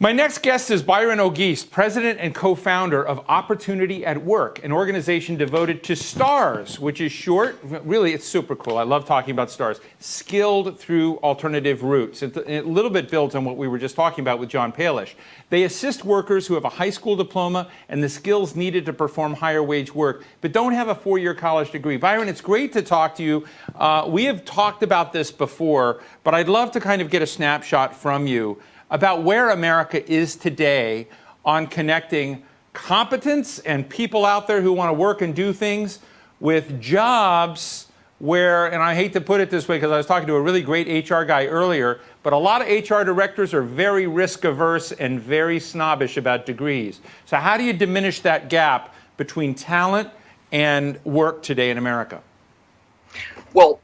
My next guest is Byron Auguste, president and co-founder of Opportunity at Work, an organization devoted to STARS, which is short. Really, it's super cool. I love talking about STARS. Skilled through alternative routes. It a little bit builds on what we were just talking about with John Palish. They assist workers who have a high school diploma and the skills needed to perform higher wage work, but don't have a four-year college degree. Byron, it's great to talk to you. We have talked about this before, but I'd love to kind of get a snapshot from you about where America is today on connecting competence and people out there who want to work and do things with jobs where, and I hate to put it this way because I was talking to a really great HR guy earlier, but a lot of HR directors are very risk averse and very snobbish about degrees. So how do you diminish that gap between talent and work today in America? Well,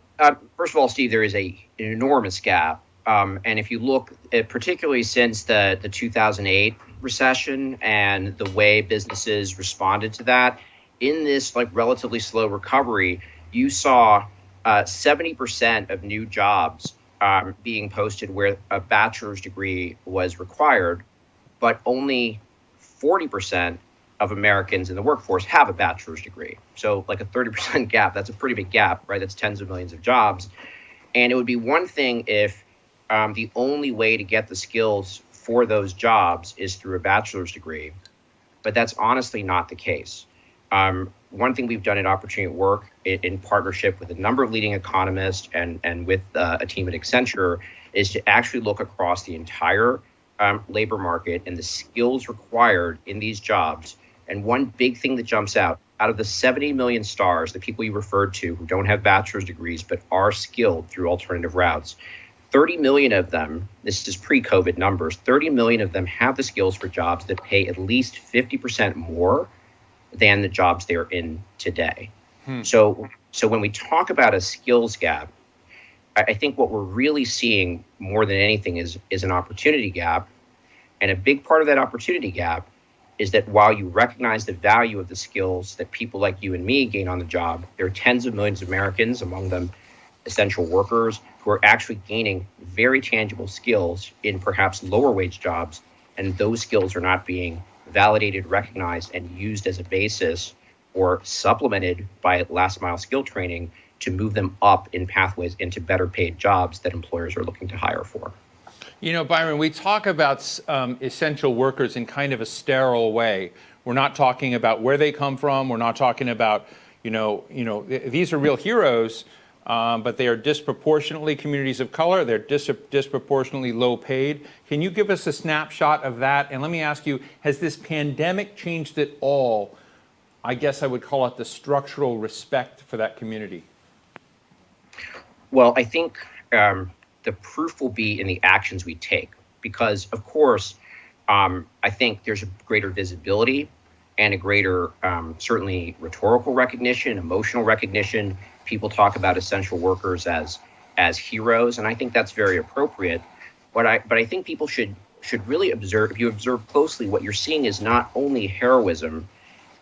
first of all, Steve, there is an enormous gap. And if you look, particularly since the 2008 recession and the way businesses responded to that, in this relatively slow recovery, you saw 70% of new jobs being posted where a bachelor's degree was required, but only 40% of Americans in the workforce have a bachelor's degree. So like a 30% gap, that's a pretty big gap, right? That's tens of millions of jobs. And it would be one thing if the only way to get the skills for those jobs is through a bachelor's degree, but that's honestly not the case. One thing we've done at Opportunity at Work in partnership with a number of leading economists and with a team at Accenture is to actually look across the entire labor market and the skills required in these jobs. And one big thing that jumps out of the 70 million stars, the people you referred to who don't have bachelor's degrees but are skilled through alternative routes, 30 million of them, this is pre-COVID numbers, 30 million of them have the skills for jobs that pay at least 50% more than the jobs they're in today. So when we talk about a skills gap, I think what we're really seeing more than anything is an opportunity gap. And a big part of that opportunity gap is that while you recognize the value of the skills that people like you and me gain on the job, there are tens of millions of Americans, among them essential workers, who are actually gaining very tangible skills in perhaps lower wage jobs, and those skills are not being validated, recognized, and used as a basis or supplemented by last mile skill training to move them up in pathways into better paid jobs that employers are looking to hire for. You know, Byron, we talk about essential workers in kind of a sterile way. We're not talking about where they come from. We're not talking about, these are real heroes. But they are disproportionately communities of color. They're disproportionately low paid. Can you give us a snapshot of that? And let me ask you, has this pandemic changed at all? I guess I would call it the structural respect for that community. Well, I think the proof will be in the actions we take, because, of course, I think there's a greater visibility and a greater, certainly rhetorical recognition, emotional recognition. People talk about essential workers as heroes, and I think that's very appropriate. But I think people should really observe. If you observe closely, what you're seeing is not only heroism,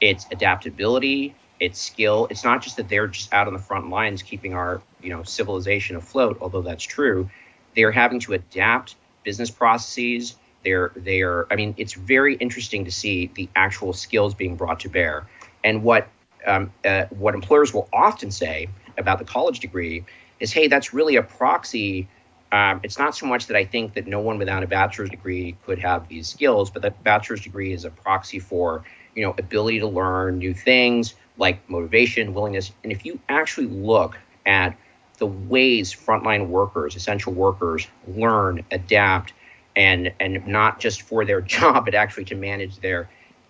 it's adaptability, it's skill. It's not just that they're just out on the front lines keeping our civilization afloat, although that's true. They're having to adapt business processes. It's very interesting to see the actual skills being brought to bear. And what employers will often say about the college degree is, hey, that's really a proxy. It's not so much that I think that no one without a bachelor's degree could have these skills, but that bachelor's degree is a proxy for, ability to learn new things like motivation, willingness. And if you actually look at the ways frontline workers, essential workers learn, adapt, and not just for their job, but actually to manage their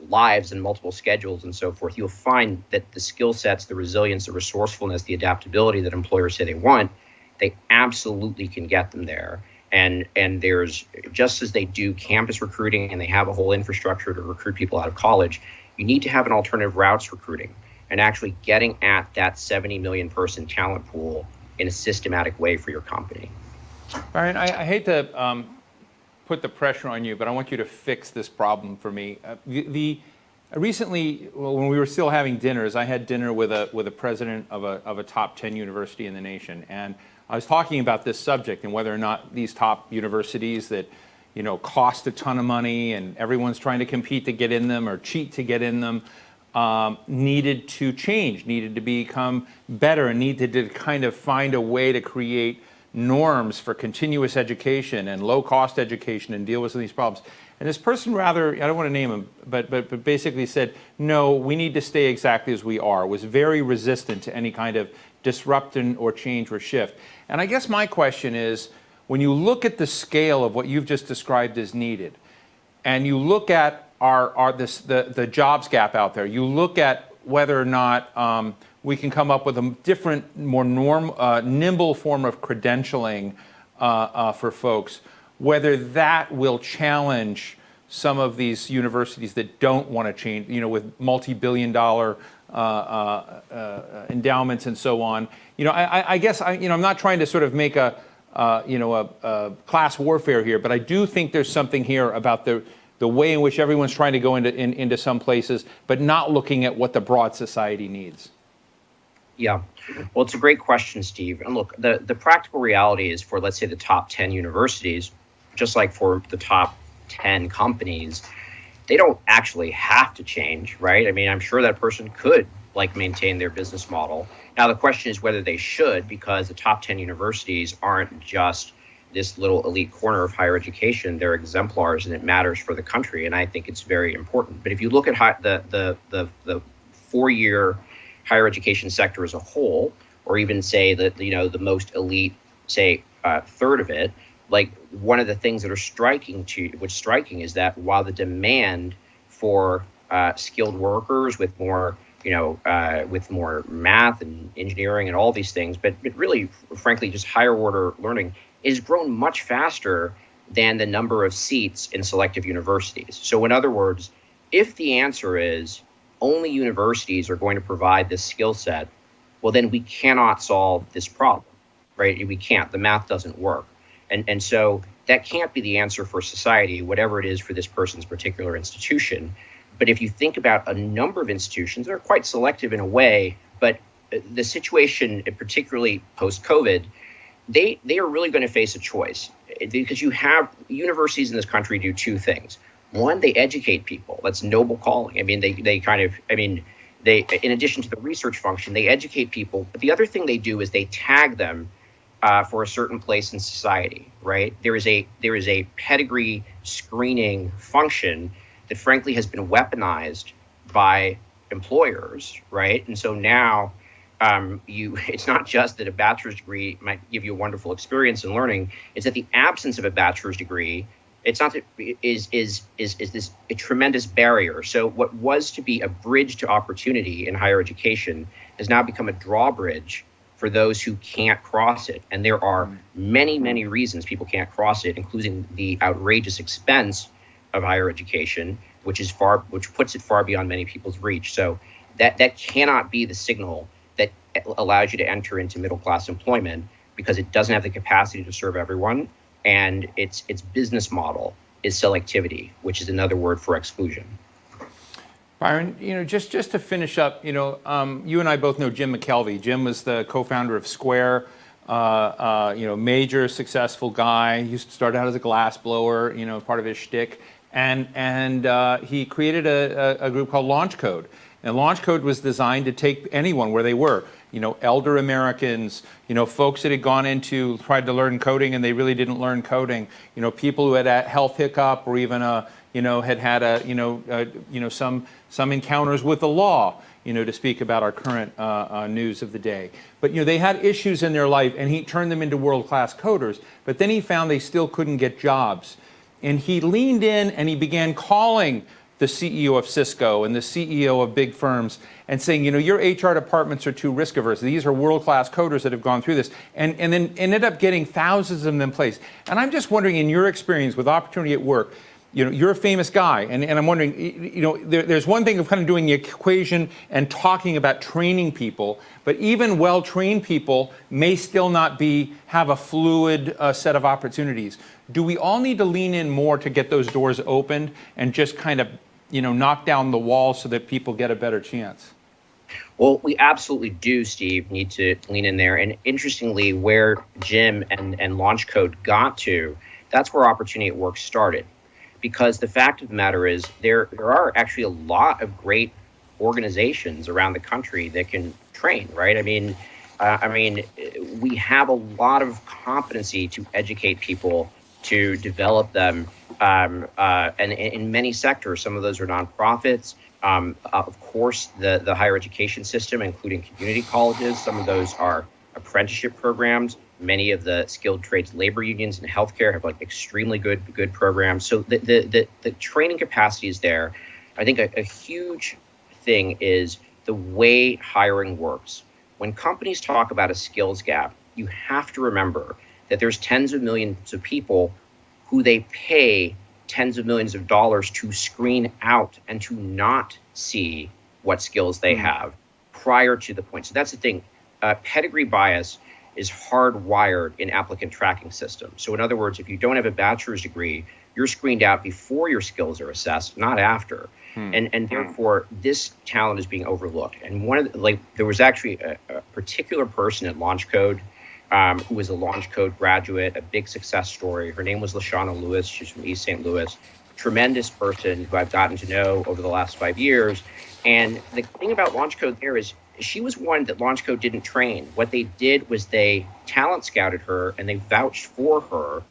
lives and multiple schedules and so forth, you'll find that the skill sets, the resilience, the resourcefulness, the adaptability that employers say they want, they absolutely can get them there. And there's, just as they do campus recruiting and they have a whole infrastructure to recruit people out of college, you need to have an alternative routes recruiting and actually getting at that 70 million person talent pool in a systematic way for your company. Byron, I hate to put the pressure on you, but I want you to fix this problem for me. Recently, when we were still having dinners, I had dinner with a president of a top 10 university in the nation, and I was talking about this subject and whether or not these top universities that cost a ton of money and everyone's trying to compete to get in them or cheat to get in them, needed to change, needed to become better, and needed to kind of find a way to create norms for continuous education and low-cost education and deal with some of these problems. And this person I don't want to name him, but basically said, no, we need to stay exactly as we are, was very resistant to any kind of disruption or change or shift. And I guess my question is, when you look at the scale of what you've just described as needed, and you look at the jobs gap out there, you look at whether or not we can come up with a different, more nimble form of credentialing for folks, whether that will challenge some of these universities that don't want to change, with multi-billion-dollar endowments and so on. I guess I'm not trying to sort of make a class warfare here, but I do think there's something here about the way in which everyone's trying to go into some places, but not looking at what the broad society needs. Yeah, well, it's a great question, Steve. And look, the practical reality is for, let's say, the top 10 universities, just like for the top 10 companies, they don't actually have to change, right? I mean, I'm sure that person could maintain their business model. Now, the question is whether they should, because the top 10 universities aren't just this little elite corner of higher education. They're exemplars, and it matters for the country. And I think it's very important. But if you look at the 4-year higher education sector as a whole, or even say that the most elite, say third of it, one of the things that are striking is that while the demand for skilled workers with more math and engineering and all these things, but really, frankly, just higher order learning is grown much faster than the number of seats in selective universities. So in other words, if the answer is only universities are going to provide this skill set, well, then we cannot solve this problem, right? We can't. The math doesn't work. And so that can't be the answer for society, whatever it is for this person's particular institution. But if you think about a number of institutions that are quite selective in a way, but the situation, particularly post-COVID, they are really going to face a choice, because you have universities in this country do two things. One, they educate people. That's noble calling. I mean, they in addition to the research function, they educate people. But the other thing they do is they tag them for a certain place in society, right? There is a pedigree screening function that frankly has been weaponized by employers, right? And so now it's not just that a bachelor's degree might give you a wonderful experience in learning, it's that the absence of a bachelor's degree, it's not that is this a tremendous barrier. So what was to be a bridge to opportunity in higher education has now become a drawbridge for those who can't cross it. And there are many, many reasons people can't cross it, including the outrageous expense of higher education, which puts it far beyond many people's reach. So that cannot be the signal that allows you to enter into middle class employment, because it doesn't have the capacity to serve everyone, and its business model is selectivity, which is another word for exclusion. Byron, just to finish up, you and I both know Jim McKelvey. Jim was the co-founder of Square, major successful guy. He used to start out as a glass blower, part of his shtick, and he created a group called Launch Code. And Launch Code was designed to take anyone where they were, elder Americans, folks that had tried to learn coding and they really didn't learn coding, people who had a health hiccup or even had some encounters with the law, to speak about our current news of the day. But they had issues in their life, and he turned them into world-class coders. But then he found they still couldn't get jobs, and he leaned in and he began calling the CEO of Cisco and the CEO of big firms and saying, your HR departments are too risk averse. These are world-class coders that have gone through this, and then ended up getting thousands of them placed. And I'm just wondering, in your experience with opportunity at work, you're a famous guy, and I'm wondering, there's one thing of kind of doing the equation and talking about training people, but even well-trained people may still not have a fluid set of opportunities. Do we all need to lean in more to get those doors opened and just kind of, knock down the walls so that people get a better chance? Well, we absolutely do, Steve, need to lean in there. And interestingly, where Jim and Launch Code got to, That's where Opportunity at Work started. Because the fact of the matter is there are actually a lot of great organizations around the country that can train, right? We have a lot of competency to educate people, to develop them, and in many sectors. Some of those are nonprofits. Of course, the higher education system, including community colleges. Some of those are apprenticeship programs. Many of the skilled trades labor unions in healthcare have like extremely good programs. So the training capacity is there. I think a huge thing is the way hiring works. When companies talk about a skills gap, you have to remember that there's tens of millions of people who they pay tens of millions of dollars to screen out and to not see what skills they have prior to the point. So that's the thing. Pedigree bias is hardwired in applicant tracking systems. So in other words, if you don't have a bachelor's degree, you're screened out before your skills are assessed, not after. And therefore, this talent is being overlooked. And there was actually a particular person at LaunchCode who was a LaunchCode graduate, a big success story. Her name was Lashana Lewis. She's from East St. Louis. Tremendous person who I've gotten to know over the last 5 years. And the thing about LaunchCode there is she was one that LaunchCode didn't train. What they did was they talent scouted her and they vouched for her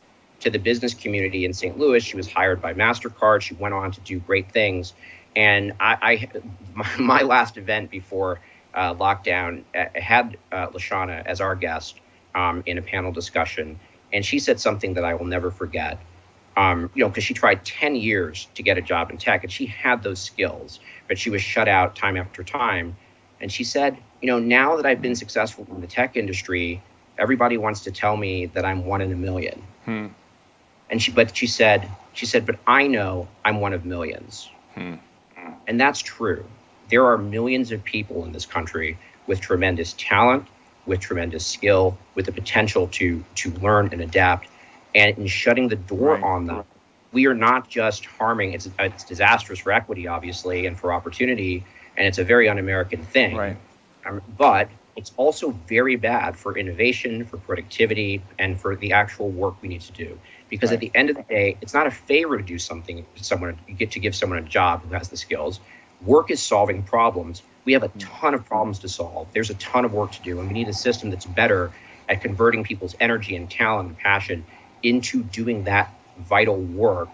to the business community in St. Louis. She was hired by MasterCard. She went on to do great things. And my last event before lockdown had Lashana as our guest in a panel discussion. And she said something that I will never forget. Because she tried 10 years to get a job in tech and she had those skills, but she was shut out time after time. And she said, now that I've been successful in the tech industry, everybody wants to tell me that I'm one in a million. And she said, but I know I'm one of millions. And that's true. There are millions of people in this country with tremendous talent, with tremendous skill, with the potential to learn and adapt. And in shutting the door on them, we are not just harming, it's disastrous for equity, obviously, and for opportunity, and it's a very un-American thing. Right. But it's also very bad for innovation, for productivity, and for the actual work we need to do. Because at the end of the day, it's not a favor to do something to someone, you get to give someone a job who has the skills. Work is solving problems. We have a ton of problems to solve. There's a ton of work to do, and we need a system that's better at converting people's energy and talent and passion into doing that vital work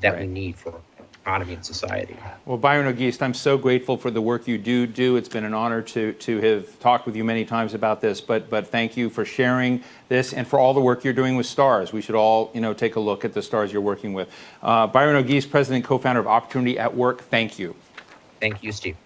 that we need for economy and society. Well, Byron Auguste, I'm so grateful for the work you do. It's been an honor to have talked with you many times about this, but thank you for sharing this and for all the work you're doing with STARS. We should all, take a look at the STARS you're working with. Byron Auguste, President and co-founder of Opportunity at Work, thank you. Thank you, Steve.